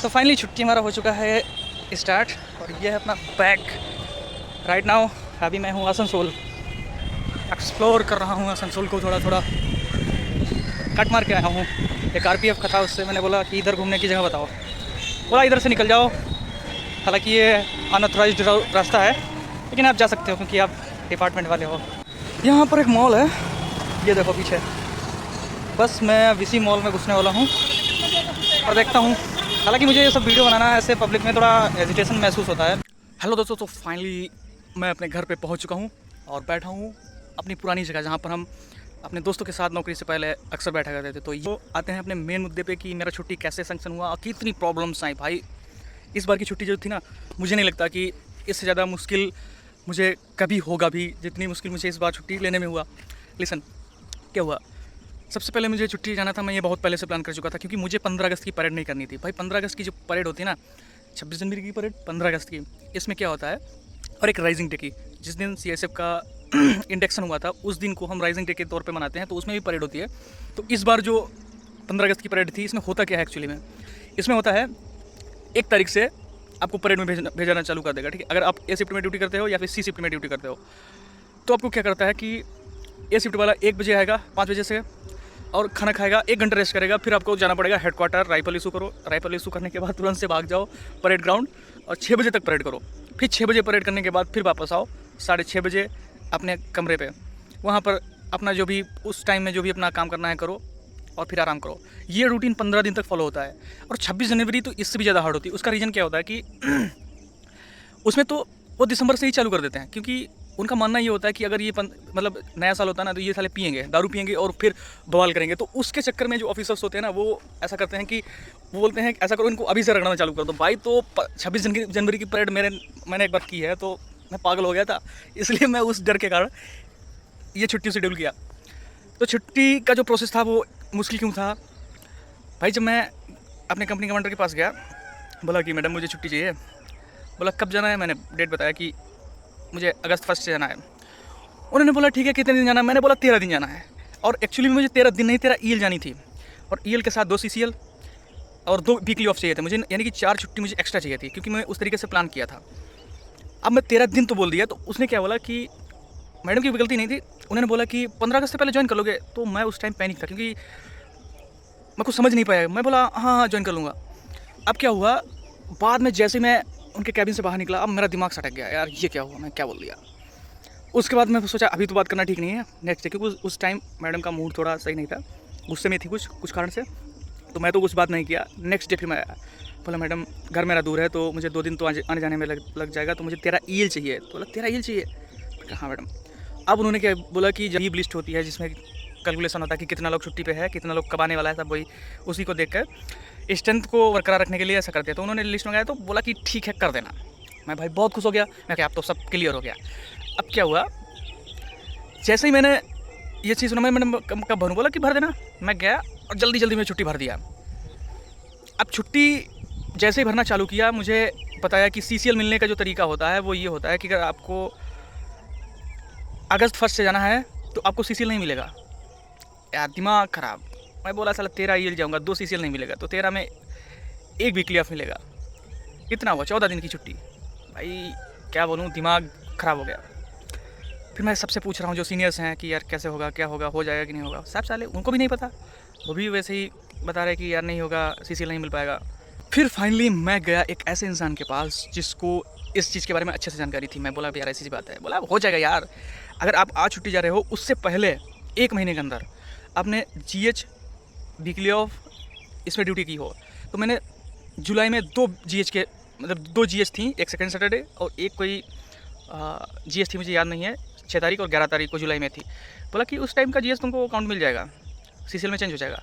So finally छुट्टी हमारा हो चुका है स्टार्ट और ये है अपना बैग। राइट नाउ अभी मैं हूँ आसनसोल, एक्सप्लोर कर रहा हूँ आसनसोल को, थोड़ा थोड़ा कट मार के आया हूँ। एक आरपीएफ का था, उससे मैंने बोला कि इधर घूमने की जगह बताओ, बोला इधर से निकल जाओ। हालांकि ये अनऑथराइज्ड रास्ता है लेकिन आप जा सकते हो क्योंकि आप डिपार्टमेंट वाले हो। यहाँ पर एक मॉल है, ये देखो पीछे। बस मैं वीसी मॉल में घुसने वाला हूँ और देखता हूँ। हालांकि मुझे ये सब वीडियो बनाना है, ऐसे पब्लिक में थोड़ा हेजिटेशन महसूस होता है। हेलो दोस्तों, तो फाइनली मैं अपने घर पे पहुँच चुका हूँ और बैठा हूँ अपनी पुरानी जगह जहाँ पर हम अपने दोस्तों के साथ नौकरी से पहले अक्सर बैठा करते थे। तो ये आते हैं अपने मेन मुद्दे पे कि मेरा छुट्टी कैसे सैंक्शन हुआ और कितनी प्रॉब्लम्स आई। भाई इस बार की छुट्टी जो थी ना, मुझे नहीं लगता कि इससे ज़्यादा मुश्किल मुझे कभी होगा भी, जितनी मुश्किल मुझे इस बार छुट्टी लेने में हुआ। लिसन, क्या हुआ, सबसे पहले मुझे छुट्टी जाना था। मैं ये बहुत पहले से प्लान कर चुका था क्योंकि मुझे 15 अगस्त की परेड नहीं करनी थी। भाई 15 अगस्त की जो परेड होती है ना, 26 जनवरी की परेड, 15 अगस्त की, इसमें क्या होता है, और एक राइजिंग डे की, जिस दिन सीएसएफ का इंडक्शन हुआ था उस दिन को हम राइजिंग डे के तौर पे मनाते हैं, तो उसमें भी परेड होती है। तो इस बार जो 15 अगस्त की परेड थी, इसमें होता क्या है एक्चुअली में, इसमें होता है 1 तारीख से आपको परेड में भेजना चालू कर देगा। ठीक है, अगर आप ए शिफ्ट में ड्यूटी करते हो या फिर सी शिफ्ट में ड्यूटी करते हो, तो आपको क्या करता है कि ए शिफ्ट वाला 1 बजे आएगा, 5 बजे से, और खाना खाएगा, 1 घंटा रेस्ट करेगा, फिर आपको जाना पड़ेगा हेडक्वार्टर, राइफल इशू करो। राइफल इशू करने के बाद तुरंत से भाग जाओ परेड ग्राउंड और 6 बजे तक परेड करो। फिर 6 बजे परेड करने के बाद फिर वापस आओ 6:30 बजे अपने कमरे पे। वहाँ पर अपना जो भी उस टाइम में जो भी अपना काम करना है करो और फिर आराम करो। ये रूटीन 15 दिन तक फॉलो होता है। और 26 जनवरी तो इससे भी ज़्यादा हार्ड होती है। उसका रीज़न क्या होता है कि उसमें तो वो दिसंबर से ही चालू कर देते हैं, क्योंकि उनका मानना ये होता है कि अगर ये मतलब नया साल होता है ना, तो ये साले पिएंगे, दारू पिएंगे और फिर बवाल करेंगे। तो उसके चक्कर में जो ऑफिसर्स होते हैं ना, वो ऐसा करते हैं कि वो बोलते हैं ऐसा करो, इनको अभी से रगड़ना चालू कर दो। भाई तो 26 जनवरी की परेड मैंने एक बार की है, तो मैं पागल हो गया था। इसलिए मैं उस डर के कारण ये छुट्टी शेड्यूल किया। तो छुट्टी का जो प्रोसेस था वो मुश्किल क्यों था भाई, जब मैं अपने कंपनी कमांडर के पास गया, बोला कि मैडम मुझे छुट्टी चाहिए। बोला कब जाना है, मैंने डेट बताया कि मुझे अगस्त 1 से जाना है। उन्होंने बोला ठीक है, कितने दिन जाना है, मैंने बोला 13 दिन जाना है। और एक्चुअली मुझे 13 दिन नहीं, 13 ईएल जानी थी, और ईएल के साथ 2 सीसीएल और 2 वीकली ऑफ चाहिए थे मुझे, यानी कि 4 छुट्टी मुझे एक्स्ट्रा चाहिए थी, क्योंकि मैं उस तरीके से प्लान किया था। अब मैं 13 दिन तो बोल दिया, तो उसने क्या बोला कि मैडम की गलती नहीं थी, उन्होंने बोला कि 15 अगस्त से पहले ज्वाइन कर लोगे। तो मैं उस टाइम पैनिक था क्योंकि मैं कुछ समझ नहीं पाया। मैं बोला हाँ ज्वाइन कर लूँगा। अब क्या हुआ, बाद में जैसे मैं उनके कैबिन से बाहर निकला, अब मेरा दिमाग सटक गया, यार ये क्या हुआ, मैं क्या बोल दिया। उसके बाद मैं सोचा अभी तो बात करना ठीक नहीं है, नेक्स्ट डे, क्योंकि उस टाइम मैडम का मूड थोड़ा सही नहीं था, गुस्से में थी कुछ कारण से, तो मैं तो कुछ बात नहीं किया। नेक्स्ट डे फिर मैं आया, बोला मैडम घर मेरा दूर है, तो मुझे 2 दिन तो आने जाने में लग जाएगा, तो मुझे 13 ईएल चाहिए। तो बोला 13 ईएल चाहिए, हाँ मैडम। अब उन्होंने क्या बोला कि जब लिस्ट होती है जिसमें कैलकुलेशन होता है कि कितना लोग छुट्टी पे है, कितना लोग कब आने वाला है, सब वही उसी को देखकर स्ट्रेंथ को बरकरार रखने के लिए ऐसा करते हैं। तो उन्होंने लिस्ट मंगाया, तो बोला कि ठीक है कर देना। मैं भाई बहुत खुश हो गया, मैं क्या अब तो सब क्लियर हो गया। अब क्या हुआ, जैसे ही मैंने ये चीज़ सुना, मैंने कब भरूँ, बोला कि भर देना। मैं गया और जल्दी में छुट्टी भर दिया। अब छुट्टी जैसे ही भरना चालू किया, मुझे बताया कि सीसीएल मिलने का जो तरीका होता है वो ये होता है कि अगर आपको अगस्त 1 से जाना है तो आपको सीसीएल नहीं मिलेगा। यार दिमाग ख़राब। मैं बोला साला 13 ईएल जाऊँगा, 2 सीसीएल नहीं मिलेगा, तो 13 में 1 वीकली ऑफ मिलेगा। इतना हुआ 14 दिन की छुट्टी। भाई क्या बोलूँ, दिमाग ख़राब हो गया। फिर मैं सबसे पूछ रहा हूँ जो सीनियर्स हैं कि यार कैसे होगा, क्या होगा, हो जाएगा कि नहीं होगा। सब साले उनको भी नहीं पता, वो भी वैसे ही बता रहे कि यार नहीं होगा, सीसीएल नहीं मिल पाएगा। फिर फाइनली मैं गया एक ऐसे इंसान के पास जिसको इस चीज़ के बारे में अच्छे से जानकारी थी। मैं बोला यार ऐसी बात है, बोला हो जाएगा यार, अगर आप आज छुट्टी जा रहे हो उससे पहले 1 महीने के अंदर आपने जीएच, वीकली ऑफ, इसमें ड्यूटी की हो। तो मैंने जुलाई में 2 जीएच के, मतलब 2 जीएच थी, एक सेकेंड सैटरडे और एक कोई जीएच थी, मुझे याद नहीं है, 6 तारीख और 11 तारीख को जुलाई में थी। बोला कि उस टाइम का जीएच तुमको अकाउंट मिल जाएगा, सीसीएल में चेंज हो जाएगा।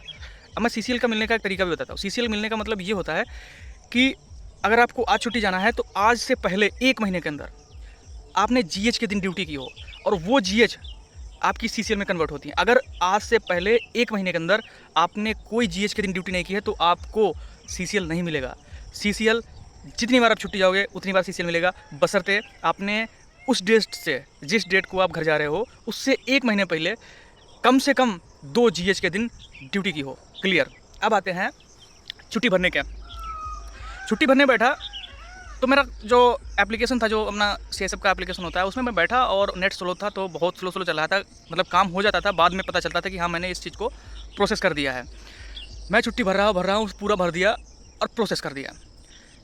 अब मैं सीसीएल का मिलने का एक तरीका भी बताता हूँ। सीसीएल मिलने का मतलब ये होता है कि अगर आपको आज छुट्टी जाना है तो आज से पहले 1 महीने के अंदर आपने जीएच के दिन ड्यूटी की हो, और वो जीएच आपकी सीसीएल में कन्वर्ट होती है। अगर आज से पहले 1 महीने के अंदर आपने कोई जीएच के दिन ड्यूटी नहीं की है तो आपको सीसीएल नहीं मिलेगा। सीसीएल जितनी बार आप छुट्टी जाओगे उतनी बार सीसीएल मिलेगा, बशर्ते आपने उस डेट से, जिस डेट को आप घर जा रहे हो उससे 1 महीने पहले कम से कम 2 जीएच के दिन ड्यूटी की हो। क्लियर। अब आते हैं छुट्टी भरने के। छुट्टी भरने बैठा तो मेरा जो एप्लीकेशन था, जो अपना CSF का एप्लीकेशन होता है, उसमें मैं बैठा और नेट स्लो था, तो बहुत स्लो स्लो चल रहा था। मतलब काम हो जाता था, बाद में पता चलता था कि हाँ मैंने इस चीज़ को प्रोसेस कर दिया है। मैं छुट्टी भर रहा हूँ, पूरा भर दिया और प्रोसेस कर दिया।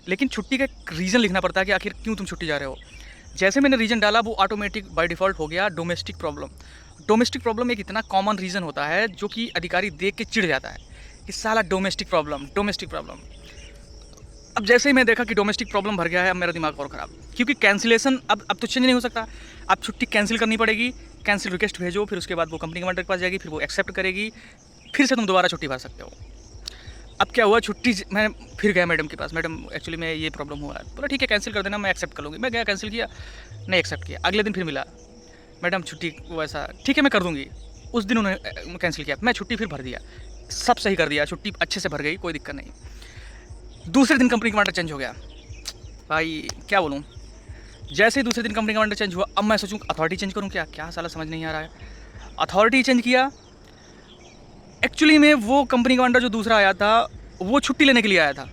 लेकिन छुट्टी का एक रीज़न लिखना पड़ता है कि आखिर क्यों तुम छुट्टी जा रहे हो। जैसे मैंने रीज़न डाला, वो ऑटोमेटिक बाय डिफ़ॉल्ट हो गया डोमेस्टिक प्रॉब्लम। डोमेस्टिक प्रॉब्लम एक इतना कॉमन रीज़न होता है जो कि अधिकारी देख के चिढ़ जाता है कि साला डोमेस्टिक प्रॉब्लम, डोमेस्टिक प्रॉब्लम। अब जैसे ही मैं देखा कि डोमेस्टिक प्रॉब्लम भर गया है, अब मेरा दिमाग और ख़राब, क्योंकि कैंसिलेशन अब तो चेंज नहीं हो सकता। अब छुट्टी कैंसिल करनी पड़ेगी, कैंसिल रिक्वेस्ट भेजो, फिर उसके बाद वो कंपनी कमांडर के पास जाएगी, फिर वो एक्सेप्ट करेगी, फिर से तुम दोबारा छुट्टी भर सकते हो। अब क्या हुआ, छुट्टी मैं फिर गया मैडम के पास, मैडम एक्चुअली मैं ये प्रॉब्लम हुआ है। बोला ठीक है कैंसिल कर देना, मैं एक्सेप्ट कर लूँगी। मैं गया, कैंसिल किया, नहीं एक्सेप्ट किया। अगले दिन फिर मिला, मैडम छुट्टी वैसा ठीक है मैं कर दूँगी। उस दिन उन्होंने कैंसिल किया, मैं छुट्टी फिर भर दिया, सब सही कर दिया, छुट्टी अच्छे से भर गई, कोई दिक्कत नहीं। दूसरे दिन कंपनी कमांडर चेंज हो गया। भाई क्या बोलूँ, जैसे ही दूसरे दिन कंपनी कमांडर चेंज हुआ, अब मैं सोचूँ अथॉरिटी चेंज करूँ क्या, क्या साला समझ नहीं आ रहा है। अथॉरिटी चेंज किया। एक्चुअली में वो कंपनी कमांडर जो दूसरा आया था, वो छुट्टी लेने के लिए आया था,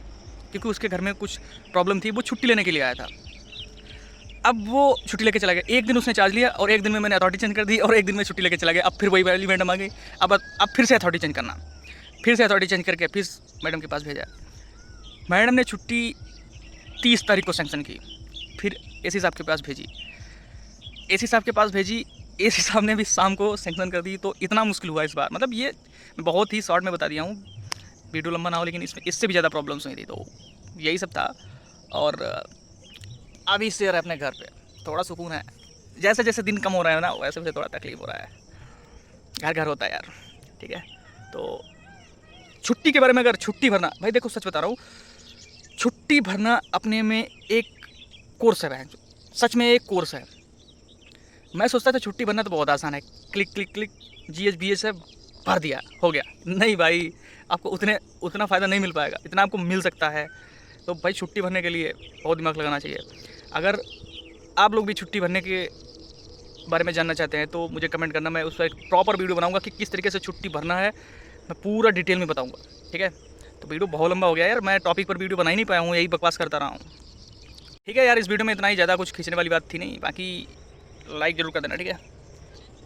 क्योंकि उसके घर में कुछ प्रॉब्लम थी, वो छुट्टी लेने के लिए आया था। अब वो छुट्टी लेके चला गया, एक दिन उसने चार्ज लिया और एक दिन में मैंने अथॉरिटी चेंज कर दी और एक दिन में छुट्टी लेके चला गया। अब फिर वही वाली मैडम आ गई, अब फिर से अथॉरिटी चेंज करना, फिर से अथॉरिटी चेंज करके फिर मैडम के पास भेजा। मैडम ने छुट्टी 30 तारीख को सेंक्शन की, फिर AC साहब के पास भेजी, AC साहब के पास भेजी, AC साहब ने भी शाम को सेंक्शन कर दी। तो इतना मुश्किल हुआ इस बार, मतलब ये बहुत ही शॉर्ट में बता दिया हूँ, वीडियो लंबा ना हो, लेकिन इसमें इससे भी ज़्यादा प्रॉब्लम्स हुई थी। तो यही सब था। और अभी से रहे अपने घर पे, थोड़ा सुकून है। जैसे जैसे दिन कम हो रहा है ना, वैसे वैसे थोड़ा तकलीफ हो रहा है। घर घर होता है यार, ठीक है। तो छुट्टी के बारे में, अगर छुट्टी भरना, भाई देखो सच बता रहा हूँ, छुट्टी भरना अपने में एक कोर्स है, बहन, सच में एक कोर्स है। मैं सोचता था छुट्टी भरना तो बहुत आसान है, click click click, GH BH है, भर दिया, हो गया। नहीं भाई, आपको उतना फ़ायदा नहीं मिल पाएगा, इतना आपको मिल सकता है। तो भाई छुट्टी भरने के लिए बहुत दिमाग लगाना चाहिए। अगर आप लोग भी छुट्टी भरने के बारे में जानना चाहते हैं तो मुझे कमेंट करना, मैं उस पर एक प्रॉपर वीडियो बनाऊंगा कि किस तरीके से छुट्टी भरना है, मैं पूरा डिटेल में बताऊंगा, ठीक है। तो वीडियो बहुत लंबा हो गया यार, मैं टॉपिक पर वीडियो बना ही नहीं पाया हूँ, यही बकवास करता रहा हूँ, ठीक है यार। इस वीडियो में इतना ही, ज़्यादा कुछ खींचने वाली बात थी नहीं। बाकी लाइक ज़रूर कर देना, ठीक है,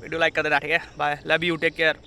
वीडियो लाइक कर देना, ठीक है। Bye, love you, take care.